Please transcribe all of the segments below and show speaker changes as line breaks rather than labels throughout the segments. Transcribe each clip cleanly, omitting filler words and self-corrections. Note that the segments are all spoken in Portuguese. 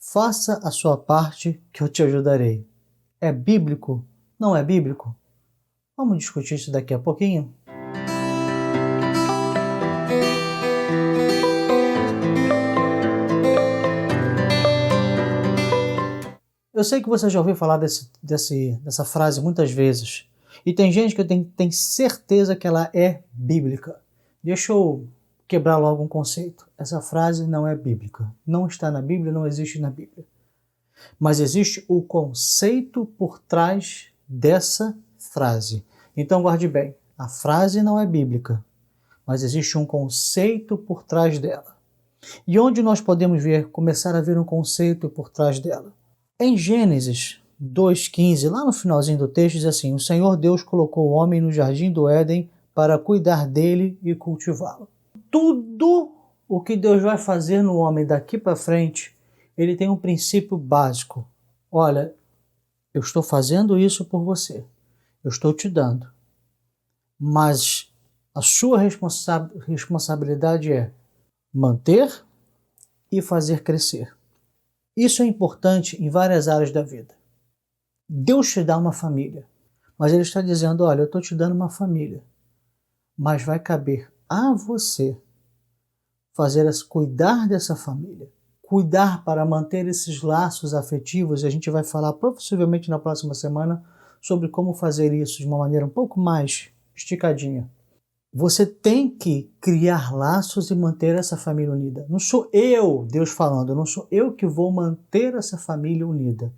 Faça a sua parte que eu te ajudarei. É bíblico? Não é bíblico? Vamos discutir isso daqui a pouquinho? Eu sei que você já ouviu falar dessa frase muitas vezes. E tem gente que tem certeza que ela é bíblica. Deixa eu quebrar logo um conceito. Essa frase não é bíblica. Não está na Bíblia, não existe na Bíblia. Mas existe o conceito por trás dessa frase. Então guarde bem, a frase não é bíblica, mas existe um conceito por trás dela. E onde nós podemos começar a ver um conceito por trás dela? Em Gênesis 2,15, lá no finalzinho do texto, diz assim: o Senhor Deus colocou o homem no jardim do Éden para cuidar dele e cultivá-lo. Tudo o que Deus vai fazer no homem daqui para frente, ele tem um princípio básico. Olha, eu estou fazendo isso por você. Eu estou te dando. Mas a sua responsabilidade é manter e fazer crescer. Isso é importante em várias áreas da vida. Deus te dá uma família, mas Ele está dizendo, olha, eu estou te dando uma família, mas vai caber a você cuidar dessa família, cuidar para manter esses laços afetivos, e a gente vai falar possivelmente na próxima semana sobre como fazer isso de uma maneira um pouco mais esticadinha. Você tem que criar laços e manter essa família unida. Não sou eu, Deus falando, não sou eu que vou manter essa família unida.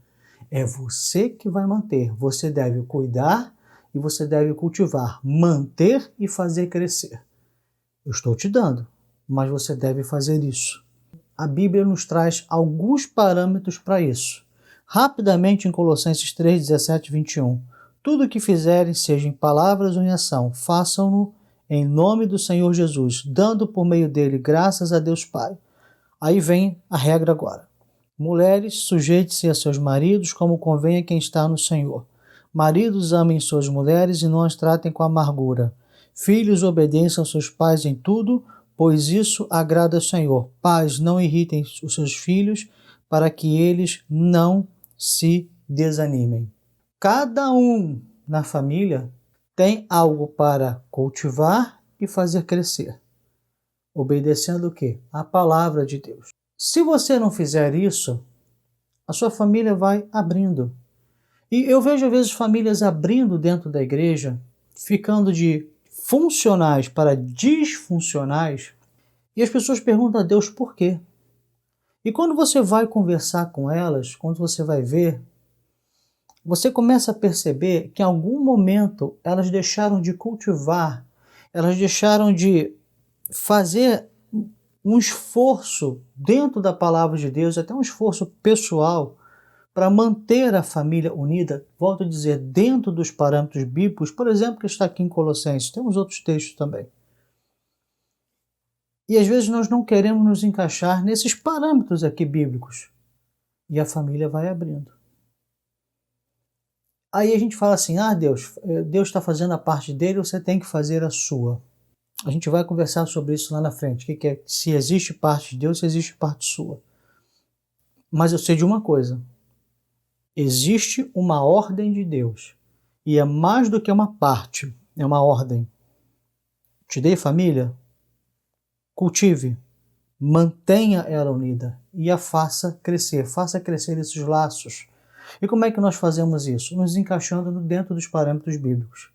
É você que vai manter. Você deve cuidar e você deve cultivar, manter e fazer crescer. Eu estou te dando, mas você deve fazer isso. A Bíblia nos traz alguns parâmetros para isso. Rapidamente em Colossenses 3, 17 e 21. Tudo o que fizerem, seja em palavras ou em ação, façam-no em nome do Senhor Jesus, dando por meio dele graças a Deus Pai. Aí vem a regra agora. Mulheres, sujeite-se a seus maridos como convém a quem está no Senhor. Maridos, amem suas mulheres e não as tratem com amargura. Filhos, obedeçam aos seus pais em tudo, pois isso agrada ao Senhor. Pais, não irritem os seus filhos, para que eles não se desanimem. Cada um na família tem algo para cultivar e fazer crescer. Obedecendo o quê? A palavra de Deus. Se você não fizer isso, a sua família vai abrindo. E eu vejo às vezes famílias abrindo dentro da igreja, ficando de funcionais para disfuncionais, e as pessoas perguntam a Deus por quê. E quando você vai conversar com elas, quando você vai ver, você começa a perceber que em algum momento elas deixaram de cultivar, elas deixaram de fazer um esforço dentro da palavra de Deus, até um esforço pessoal, para manter a família unida, volto a dizer, dentro dos parâmetros bíblicos, por exemplo, que está aqui em Colossenses, temos outros textos também. E às vezes nós não queremos nos encaixar nesses parâmetros aqui bíblicos, e a família vai abrindo. Aí a gente fala assim, Deus está fazendo a parte dele, você tem que fazer a sua. A gente vai conversar sobre isso lá na frente, que é se existe parte de Deus, se existe parte sua. Mas eu sei de uma coisa, existe uma ordem de Deus, e é mais do que uma parte, é uma ordem. Te dei família? Cultive, mantenha ela unida e a faça crescer esses laços. E como é que nós fazemos isso? Nos encaixando dentro dos parâmetros bíblicos.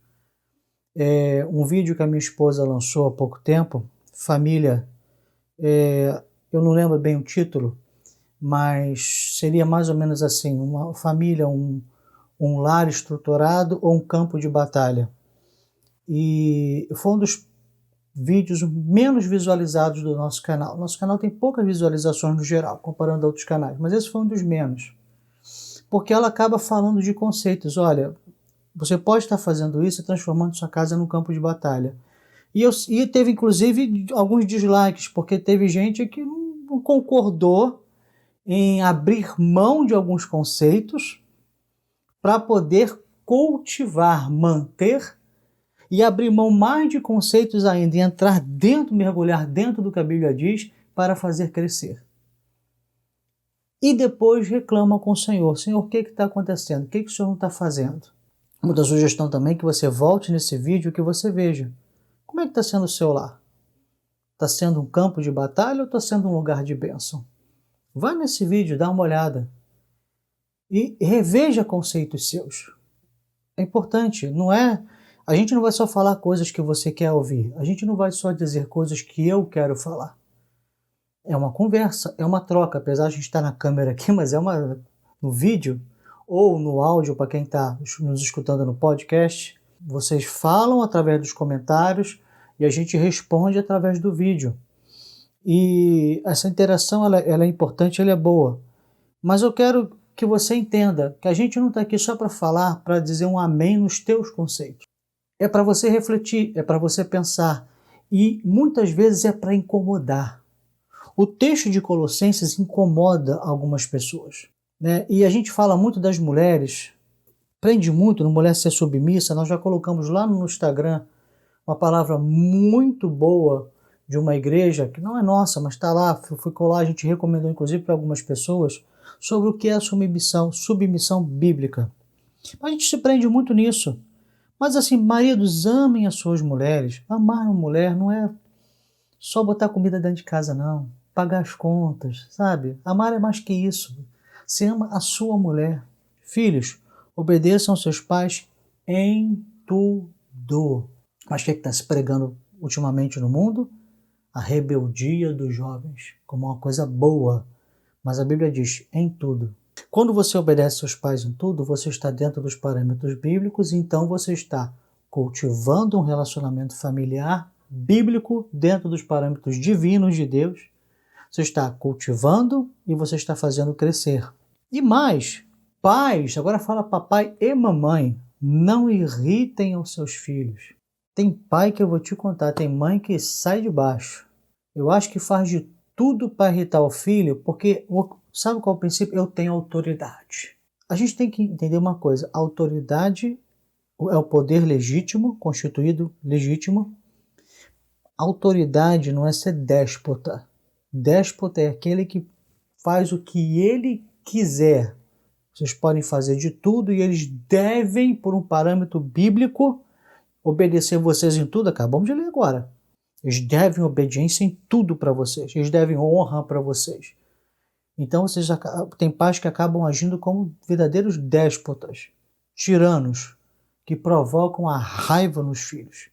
Um vídeo que a minha esposa lançou há pouco tempo, família, eu não lembro bem o título, mas seria mais ou menos assim, uma família, um lar estruturado ou um campo de batalha. E foi um dos vídeos menos visualizados do nosso canal. Nosso canal tem poucas visualizações no geral, comparando a outros canais, mas esse foi um dos menos. Porque ela acaba falando de conceitos. Olha, você pode estar fazendo isso e transformando sua casa num campo de batalha. E teve, inclusive, alguns dislikes, porque teve gente que não concordou em abrir mão de alguns conceitos para poder cultivar, manter e abrir mão mais de conceitos ainda e entrar dentro, mergulhar dentro do que a Bíblia diz para fazer crescer. e depois reclamam com o Senhor. Senhor, o que está acontecendo? O que o Senhor não está fazendo? Muita sugestão também que você volte nesse vídeo e que você veja. Como é que está sendo o seu lar? Está sendo um campo de batalha ou está sendo um lugar de bênção? Vai nesse vídeo, dá uma olhada e reveja conceitos seus. É importante, não é? A gente não vai só falar coisas que você quer ouvir. A gente não vai só dizer coisas que eu quero falar. É uma conversa, é uma troca, apesar de a gente estar na câmera aqui, mas no vídeo ou no áudio para quem está nos escutando no podcast. Vocês falam através dos comentários e a gente responde através do vídeo. E essa interação ela é importante, ela é boa. Mas eu quero que você entenda que a gente não está aqui só para falar, para dizer um amém nos teus conceitos. É para você refletir, é para você pensar. E muitas vezes é para incomodar. O texto de Colossenses incomoda algumas pessoas, né? E a gente fala muito das mulheres, prende muito no mulher ser submissa. Nós já colocamos lá no Instagram uma palavra muito boa de uma igreja, que não é nossa, mas está lá, ficou lá, a gente recomendou inclusive para algumas pessoas, sobre o que é a submissão bíblica. A gente se prende muito nisso. Mas assim, maridos, amem as suas mulheres. Amar uma mulher não é só botar comida dentro de casa, não. Pagar as contas, sabe? Amar é mais que isso. Você ama a sua mulher. Filhos, obedeçam aos seus pais em tudo. Mas o que está se pregando ultimamente no mundo? A rebeldia dos jovens, como uma coisa boa. Mas a Bíblia diz, em tudo. Quando você obedece aos pais em tudo, você está dentro dos parâmetros bíblicos, então você está cultivando um relacionamento familiar bíblico dentro dos parâmetros divinos de Deus. Você está cultivando e você está fazendo crescer. E mais, pais, agora fala papai e mamãe, não irritem os seus filhos. Tem pai que eu vou te contar, tem mãe que sai de baixo. Eu acho que faz de tudo para irritar o filho, porque sabe qual é o princípio? Eu tenho autoridade. A gente tem que entender uma coisa, a autoridade é o poder legítimo, constituído legítimo. Autoridade não é ser déspota. Déspota é aquele que faz o que ele quiser. Vocês podem fazer de tudo e eles devem, por um parâmetro bíblico, obedecer vocês em tudo. Acabamos de ler agora. Eles devem obediência em tudo para vocês. Eles devem honra para vocês. Então, tem pais que acabam agindo como verdadeiros déspotas, tiranos, que provocam a raiva nos filhos.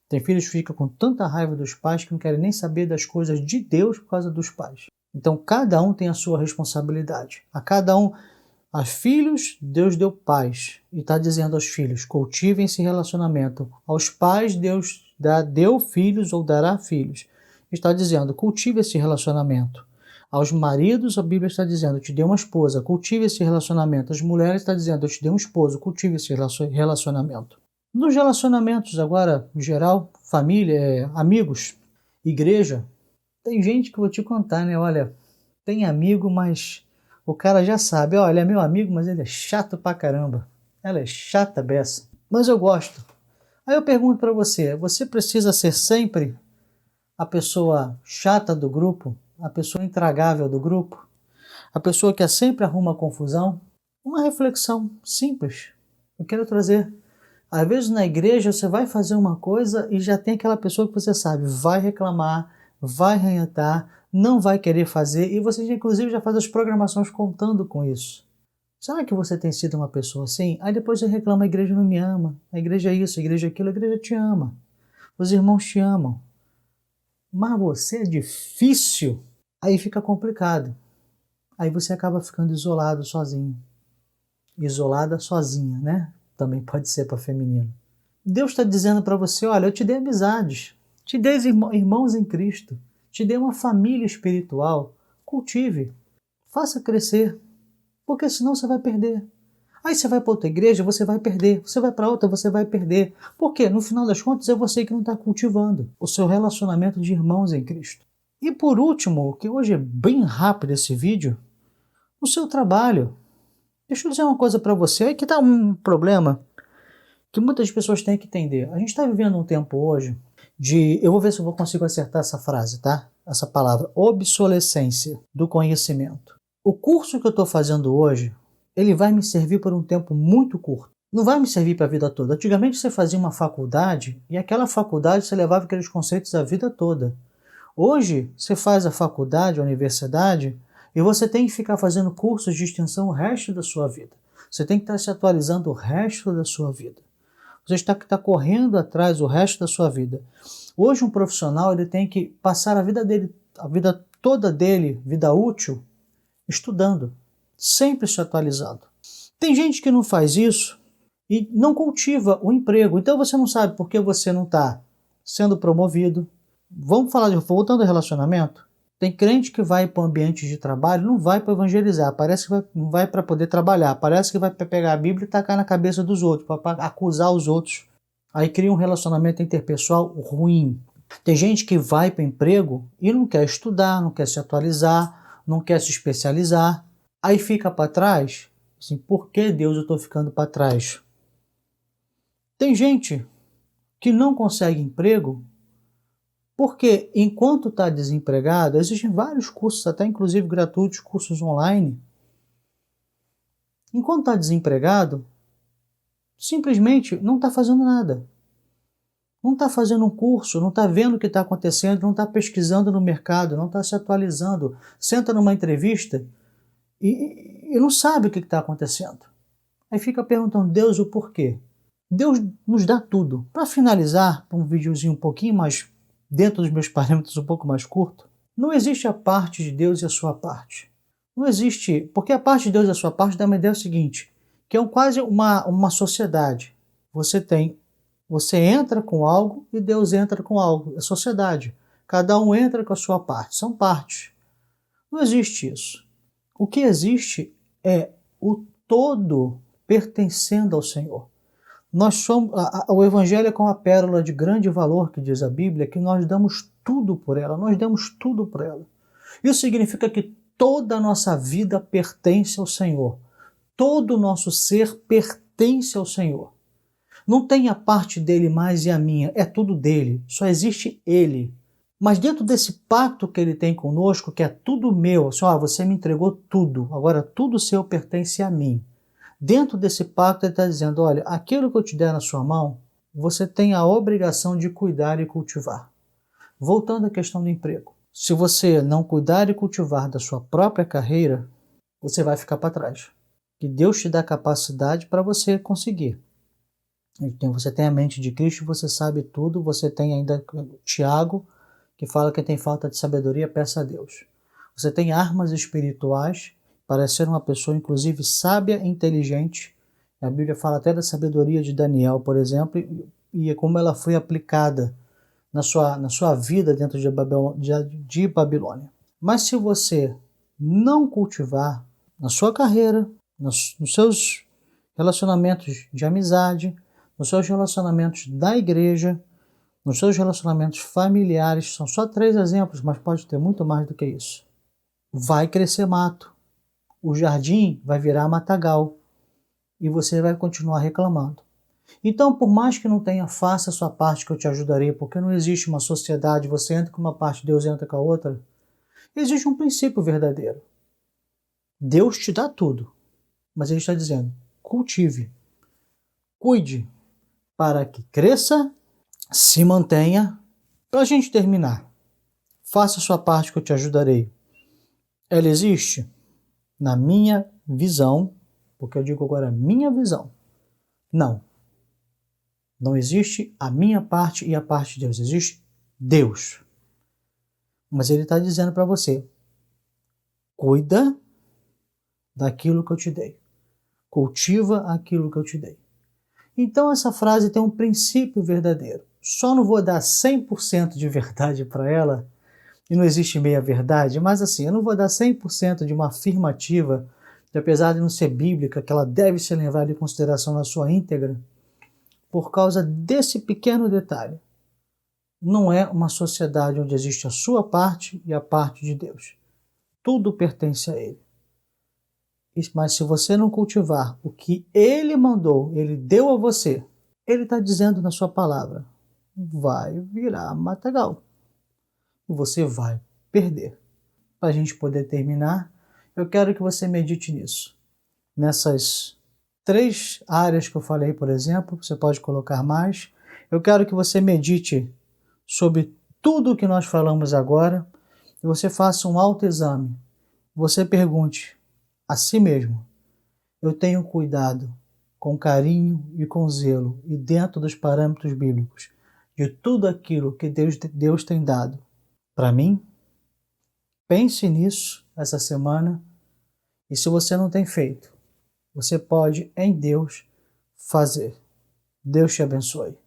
Tem filhos que ficam com tanta raiva dos pais que não querem nem saber das coisas de Deus por causa dos pais. Então, cada um tem a sua responsabilidade. A cada um, a filhos, Deus deu pais. E está dizendo aos filhos, cultivem esse relacionamento. Aos pais, Deus deu filhos ou dará filhos. Está dizendo, cultive esse relacionamento. Aos maridos, a Bíblia está dizendo, eu te dei uma esposa, cultive esse relacionamento. As mulheres está dizendo, eu te dei um esposo, cultive esse relacionamento. Nos relacionamentos agora, em geral, família, amigos, igreja, tem gente que eu vou te contar, né? Olha, tem amigo, mas o cara já sabe, olha, é meu amigo, mas ele é chato pra caramba. Ela é chata beça, mas eu gosto. Aí eu pergunto para você, você precisa ser sempre a pessoa chata do grupo? A pessoa intragável do grupo? A pessoa que sempre arruma confusão? Uma reflexão simples. Eu quero trazer. Às vezes na igreja você vai fazer uma coisa e já tem aquela pessoa que você sabe, vai reclamar, vai ranhetar, não vai querer fazer e você inclusive já faz as programações contando com isso. Será que você tem sido uma pessoa assim? Aí depois você reclama, a igreja não me ama, a igreja é isso, a igreja é aquilo, a igreja te ama, os irmãos te amam. Mas você é difícil, aí fica complicado. Aí você acaba ficando isolado, sozinho. Isolada, sozinha, né? Também pode ser para feminino. Deus está dizendo para você, olha, eu te dei amizades, te dei irmãos em Cristo, te dei uma família espiritual, cultive, faça crescer, porque senão você vai perder. Aí você vai para outra igreja, você vai perder, você vai para outra, você vai perder. Por quê? No final das contas é você que não está cultivando o seu relacionamento de irmãos em Cristo. E por último, que hoje é bem rápido esse vídeo, o seu trabalho. Deixa eu dizer uma coisa para você, aí que está um problema que muitas pessoas têm que entender. A gente está vivendo um tempo hoje eu vou ver se eu consigo acertar essa frase, tá? Essa palavra, obsolescência do conhecimento. O curso que eu estou fazendo hoje, ele vai me servir por um tempo muito curto. Não vai me servir para a vida toda. Antigamente você fazia uma faculdade e aquela faculdade você levava aqueles conceitos a vida toda. Hoje você faz a faculdade, a universidade, e você tem que ficar fazendo cursos de extensão o resto da sua vida. Você tem que estar se atualizando o resto da sua vida. Você está correndo atrás o resto da sua vida. Hoje um profissional ele tem que passar a vida dele, a vida toda dele, vida útil, estudando, sempre se atualizando. Tem gente que não faz isso e não cultiva o emprego. Então você não sabe por que você não está sendo promovido. Vamos falar voltando ao relacionamento. Tem crente que vai para o ambiente de trabalho, não vai para evangelizar, parece que não vai para poder trabalhar, parece que vai para pegar a Bíblia e tacar na cabeça dos outros, para acusar os outros. Aí cria um relacionamento interpessoal ruim. Tem gente que vai para emprego e não quer estudar, não quer se atualizar, não quer se especializar. Aí fica para trás. Assim, por que Deus eu estou ficando para trás? Tem gente que não consegue emprego porque enquanto está desempregado, existem vários cursos, até inclusive gratuitos, cursos online. Enquanto está desempregado, simplesmente não está fazendo nada. Não está fazendo um curso, não está vendo o que está acontecendo, não está pesquisando no mercado, não está se atualizando. Senta numa entrevista e não sabe o que está acontecendo. Aí fica perguntando, Deus, o porquê? Deus nos dá tudo. Para finalizar, para um videozinho um pouquinho mais, dentro dos meus parâmetros um pouco mais curto, não existe a parte de Deus e a sua parte. Não existe, porque a parte de Deus e a sua parte dá uma ideia seguinte, que é quase uma sociedade. Você entra com algo e Deus entra com algo. É sociedade. Cada um entra com a sua parte. São partes. Não existe isso. O que existe é o todo pertencendo ao Senhor. Nós somos, o Evangelho é como a pérola de grande valor, que diz a Bíblia, que nós damos tudo por ela. Nós damos tudo por ela. Isso significa que toda a nossa vida pertence ao Senhor. Todo o nosso ser pertence ao Senhor. Não tem a parte dele mais e a minha, é tudo dele, só existe ele. Mas dentro desse pacto que ele tem conosco, que é tudo meu, assim, você me entregou tudo, agora tudo seu pertence a mim. Dentro desse pacto ele está dizendo, olha, aquilo que eu te der na sua mão, você tem a obrigação de cuidar e cultivar. Voltando à questão do emprego. Se você não cuidar e cultivar da sua própria carreira, você vai ficar para trás. Que Deus te dá capacidade para você conseguir. Então, você tem a mente de Cristo, você sabe tudo, você tem ainda Tiago, que fala que tem falta de sabedoria, peça a Deus. Você tem armas espirituais para ser uma pessoa, inclusive, sábia e inteligente. A Bíblia fala até da sabedoria de Daniel, por exemplo, e como ela foi aplicada na sua vida dentro de Babilônia. Mas se você não cultivar na sua carreira, nos seus relacionamentos de amizade, nos seus relacionamentos da igreja, nos seus relacionamentos familiares, são só 3 exemplos, mas pode ter muito mais do que isso. Vai crescer mato, o jardim vai virar matagal e você vai continuar reclamando. Então, por mais que não tenha, faça a sua parte que eu te ajudarei, porque não existe uma sociedade, você entra com uma parte, Deus entra com a outra. Existe um princípio verdadeiro. Deus te dá tudo, mas Ele está dizendo, cultive, cuide, para que cresça, se mantenha. Para a gente terminar, faça a sua parte que eu te ajudarei. Ela existe? Na minha visão, porque eu digo agora minha visão, não. Não existe a minha parte e a parte de Deus. Existe Deus. Mas Ele está dizendo para você, cuida daquilo que eu te dei. Cultiva aquilo que eu te dei. Então essa frase tem um princípio verdadeiro. Só não vou dar 100% de verdade para ela, e não existe meia verdade, mas assim, eu não vou dar 100% de uma afirmativa, que apesar de não ser bíblica, que ela deve ser levada em consideração na sua íntegra, por causa desse pequeno detalhe. Não é uma sociedade onde existe a sua parte e a parte de Deus. Tudo pertence a Ele. Mas se você não cultivar o que Ele mandou, Ele deu a você, Ele está dizendo na sua palavra, vai virar matagal. E você vai perder. Para a gente poder terminar, Eu quero que você medite nisso. Nessas 3 áreas que eu falei, por exemplo, você pode colocar mais. Eu quero que você medite sobre tudo o que nós falamos agora e você faça um autoexame. Você pergunte a si mesmo: eu tenho cuidado com carinho e com zelo e dentro dos parâmetros bíblicos de tudo aquilo que Deus tem dado para mim? Pense nisso essa semana e se você não tem feito, você pode em Deus fazer. Deus te abençoe.